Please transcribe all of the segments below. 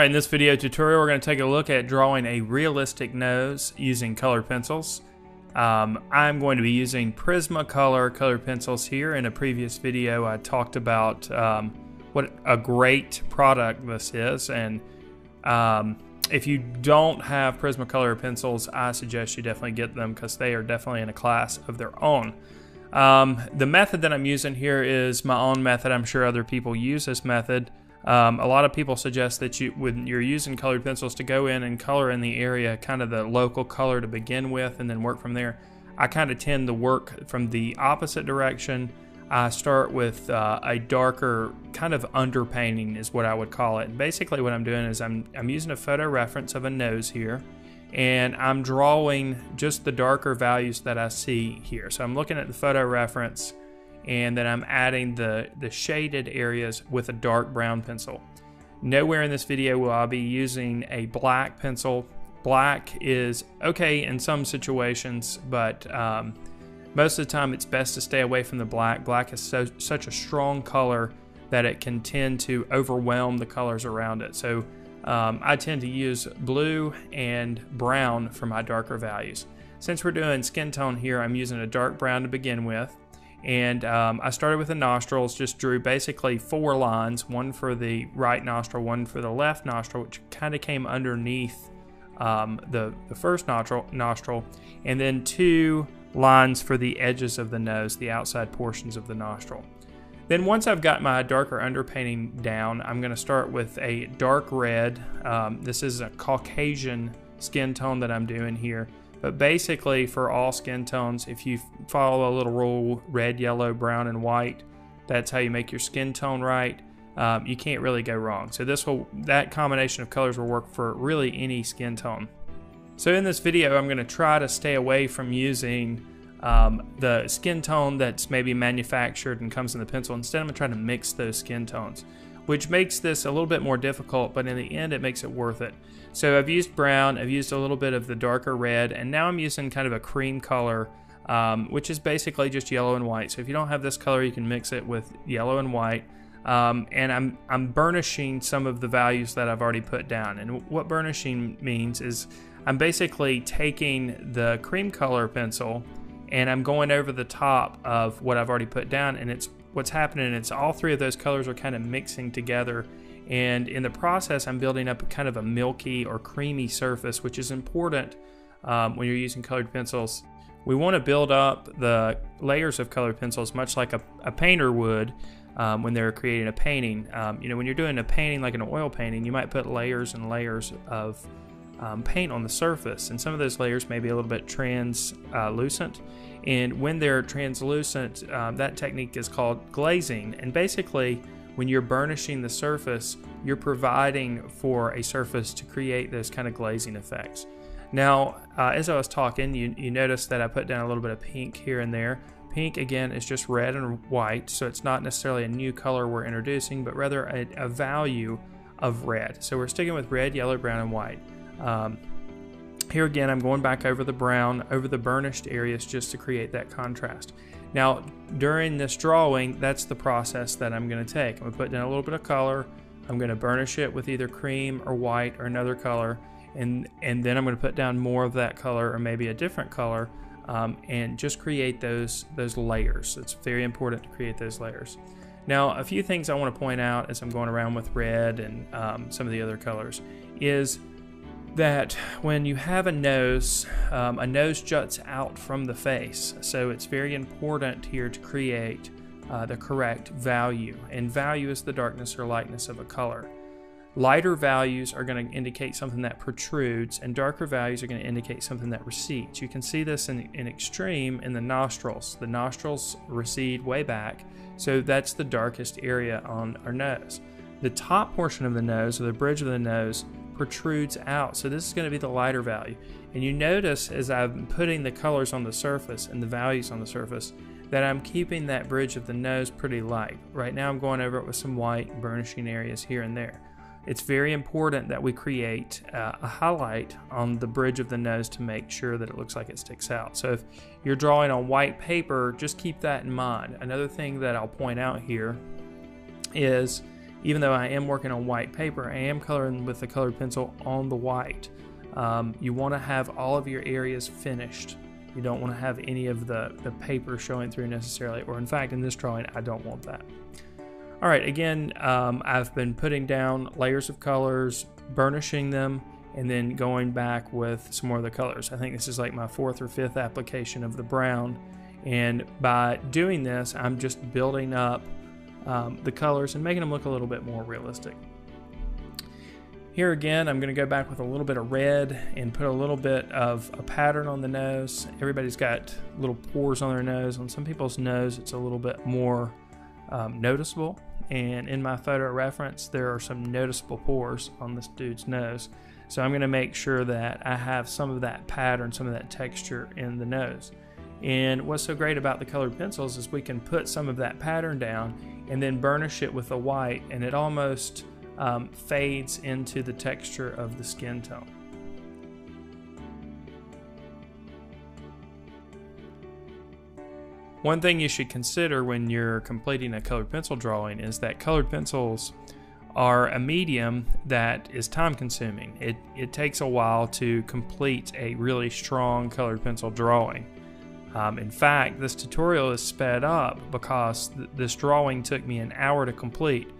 Alright, in this video tutorial we're going to take a look at drawing a realistic nose using colored pencils. I'm going to be using Prismacolor colored pencils here. In a previous video I talked about what a great product this is, and if you don't have Prismacolor pencils, I suggest you definitely get them because they are definitely in a class of their own. The method that I'm using here is my own method. I'm sure other people use this method. A lot of people suggest that when you're using colored pencils, to go in and color in the area, kind of the local color to begin with, and then work from there. I kind of tend to work from the opposite direction. I start with a darker kind of underpainting is what I would call it. And basically what I'm doing is I'm using a photo reference of a nose here, and I'm drawing just the darker values that I see here. So I'm looking at the photo reference, and then I'm adding the shaded areas with a dark brown pencil. Nowhere in this video will I be using a black pencil. Black is okay in some situations, but most of the time it's best to stay away from the black. Black is such a strong color that it can tend to overwhelm the colors around it. So I tend to use blue and brown for my darker values. Since we're doing skin tone here, I'm using a dark brown to begin with. And I started with the nostrils, just drew basically 4 lines, one for the right nostril, one for the left nostril, which kind of came underneath the first nostril, and then 2 lines for the edges of the nose, the outside portions of the nostril. Then once I've got my darker underpainting down, I'm going to start with a dark red. This is a Caucasian skin tone that I'm doing here. But basically, for all skin tones, if you follow a little rule, red, yellow, brown, and white, that's how you make your skin tone right. You can't really go wrong. So that combination of colors will work for really any skin tone. So in this video, I'm going to try to stay away from using the skin tone that's maybe manufactured and comes in the pencil. Instead, I'm going to try to mix those skin tones, which makes this a little bit more difficult, but in the end it makes it worth it. So I've used brown, I've used a little bit of the darker red, and now I'm using kind of a cream color, which is basically just yellow and white. So if you don't have this color, you can mix it with yellow and white. And I'm burnishing some of the values that I've already put down. And what burnishing means is I'm basically taking the cream color pencil and I'm going over the top of what I've already put down, and what's happening is all 3 of those colors are kind of mixing together, and in the process I'm building up kind of a milky or creamy surface, which is important when you're using colored pencils. We want to build up the layers of colored pencils much like a painter would when they're creating a painting. When you're doing a painting like an oil painting, you might put layers and layers of paint on the surface, and some of those layers may be a little bit translucent, and when they're translucent, that technique is called glazing. And basically when you're burnishing the surface, you're providing for a surface to create those kind of glazing effects. Now as I was talking, you notice that I put down a little bit of pink here and there. Pink, again, is just red and white, so it's not necessarily a new color we're introducing, but rather a value of red. So we're sticking with red, yellow, brown, and white. Here again, I'm going back over the brown, over the burnished areas, just to create that contrast. Now, during this drawing, that's the process that I'm going to take. I'm going to put down a little bit of color. I'm going to burnish it with either cream or white or another color, and then I'm going to put down more of that color or maybe a different color, and just create those layers. It's very important to create those layers. Now, a few things I want to point out as I'm going around with red and some of the other colors is that when you have a nose juts out from the face, so it's very important here to create the correct value, and value is the darkness or lightness of a color. Lighter values are going to indicate something that protrudes, and darker values are going to indicate something that recedes. You can see this in extreme in the nostrils. The nostrils recede way back, so that's the darkest area on our nose. The top portion of the nose, or the bridge of the nose, protrudes out, so this is going to be the lighter value. And you notice as I'm putting the colors on the surface and the values on the surface that I'm keeping that bridge of the nose pretty light. Right now I'm going over it with some white, burnishing areas here and there. It's very important that we create a highlight on the bridge of the nose to make sure that it looks like it sticks out. So if you're drawing on white paper, just keep that in mind. Another thing that I'll point out here is even though I am working on white paper, I am coloring with the colored pencil on the white. You want to have all of your areas finished. You don't want to have any of the paper showing through necessarily, or in fact in this drawing I don't want that. Alright, again, I've been putting down layers of colors, burnishing them, and then going back with some more of the colors. I think this is like my 4th or 5th application of the brown, and by doing this I'm just building up the colors and making them look a little bit more realistic. Here again, I'm going to go back with a little bit of red and put a little bit of a pattern on the nose. Everybody's got little pores on their nose. On some people's nose it's a little bit more noticeable, and in my photo reference there are some noticeable pores on this dude's nose. So I'm going to make sure that I have some of that pattern, some of that texture in the nose. And what's so great about the colored pencils is we can put some of that pattern down and then burnish it with the white, and it almost fades into the texture of the skin tone. One thing you should consider when you're completing a colored pencil drawing is that colored pencils are a medium that is time consuming. It takes a while to complete a really strong colored pencil drawing. In fact, this tutorial is sped up because this drawing took me an hour to complete,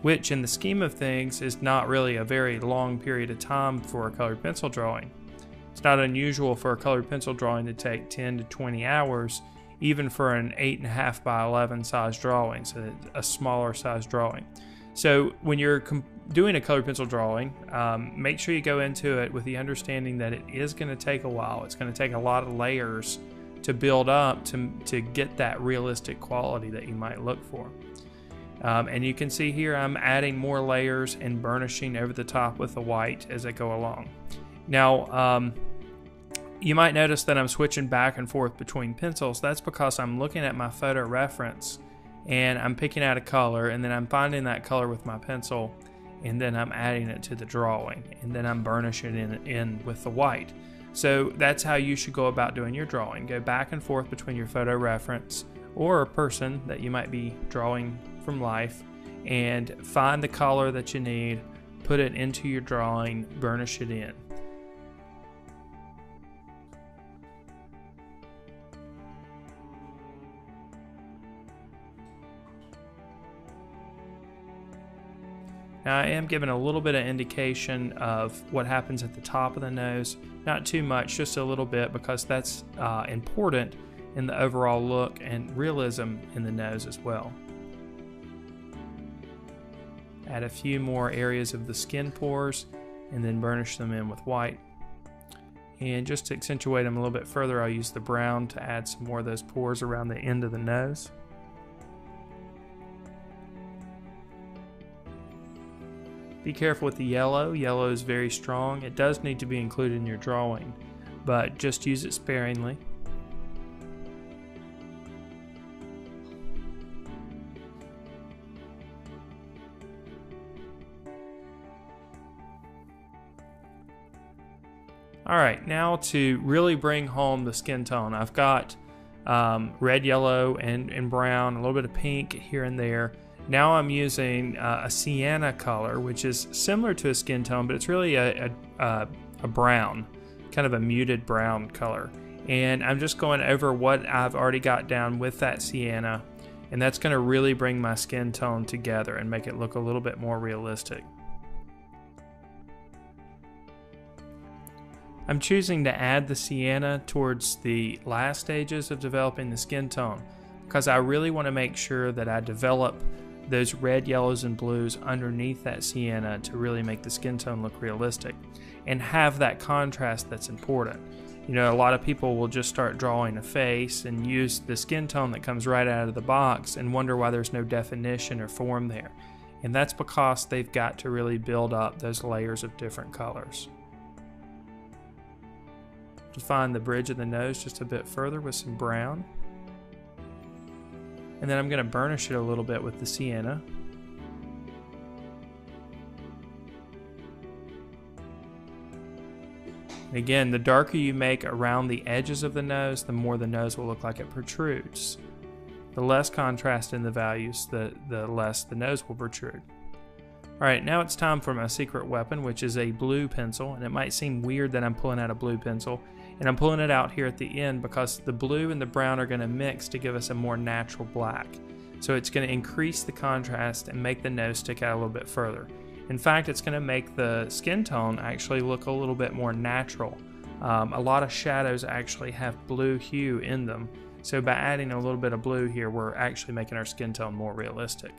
which in the scheme of things is not really a very long period of time for a colored pencil drawing. It's not unusual for a colored pencil drawing to take 10 to 20 hours, even for an 8.5 by 11 size drawing, so a smaller size drawing. So when you're doing a colored pencil drawing, make sure you go into it with the understanding that it is going to take a while. It's going to take a lot of layers to build up to get that realistic quality that you might look for. And you can see here I'm adding more layers and burnishing over the top with the white as I go along. Now, you might notice that I'm switching back and forth between pencils. That's because I'm looking at my photo reference and I'm picking out a color, and then I'm finding that color with my pencil, and then I'm adding it to the drawing, and then I'm burnishing it in with the white. So that's how you should go about doing your drawing. Go back and forth between your photo reference or a person that you might be drawing from life, and find the color that you need, put it into your drawing, burnish it in. Now I am giving a little bit of indication of what happens at the top of the nose, not too much, just a little bit, because that's important in the overall look and realism in the nose as well. Add a few more areas of the skin pores and then burnish them in with white. And just to accentuate them a little bit further, I'll use the brown to add some more of those pores around the end of the nose. Be careful with the yellow. Yellow is very strong. It does need to be included in your drawing, but just use it sparingly. Alright, now to really bring home the skin tone, I've got red, yellow, and brown, a little bit of pink here and there. Now I'm using a sienna color, which is similar to a skin tone, but it's really a brown, kind of a muted brown color. And I'm just going over what I've already got down with that sienna, and that's going to really bring my skin tone together and make it look a little bit more realistic. I'm choosing to add the sienna towards the last stages of developing the skin tone because I really want to make sure that I develop those red, yellows, and blues underneath that sienna to really make the skin tone look realistic and have that contrast that's important. You know, a lot of people will just start drawing a face and use the skin tone that comes right out of the box and wonder why there's no definition or form there. And that's because they've got to really build up those layers of different colors. Define the bridge of the nose just a bit further with some brown. And then I'm going to burnish it a little bit with the sienna. And again, the darker you make around the edges of the nose, the more the nose will look like it protrudes. The less contrast in the values, the less the nose will protrude. Alright, now it's time for my secret weapon, which is a blue pencil, and it might seem weird that I'm pulling out a blue pencil, and I'm pulling it out here at the end because the blue and the brown are going to mix to give us a more natural black. So it's going to increase the contrast and make the nose stick out a little bit further. In fact, it's going to make the skin tone actually look a little bit more natural. A lot of shadows actually have blue hue in them, so by adding a little bit of blue here, we're actually making our skin tone more realistic.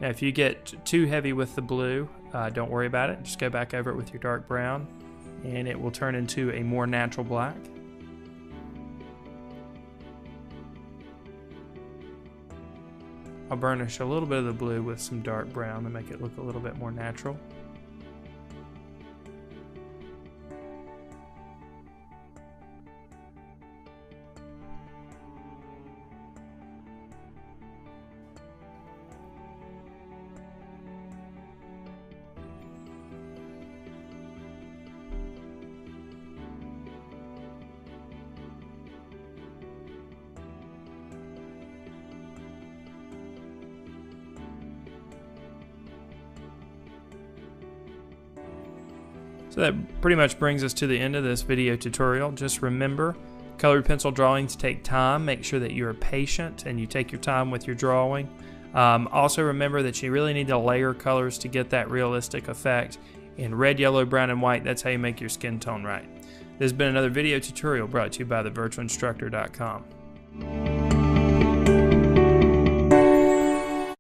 Now, if you get too heavy with the blue, don't worry about it. Just go back over it with your dark brown, and it will turn into a more natural black. I'll burnish a little bit of the blue with some dark brown to make it look a little bit more natural. So that pretty much brings us to the end of this video tutorial. Just remember, colored pencil drawings take time. Make sure that you're patient and you take your time with your drawing. Also remember that you really need to layer colors to get that realistic effect. In red, yellow, brown, and white, that's how you make your skin tone right. This has been another video tutorial brought to you by thevirtualinstructor.com.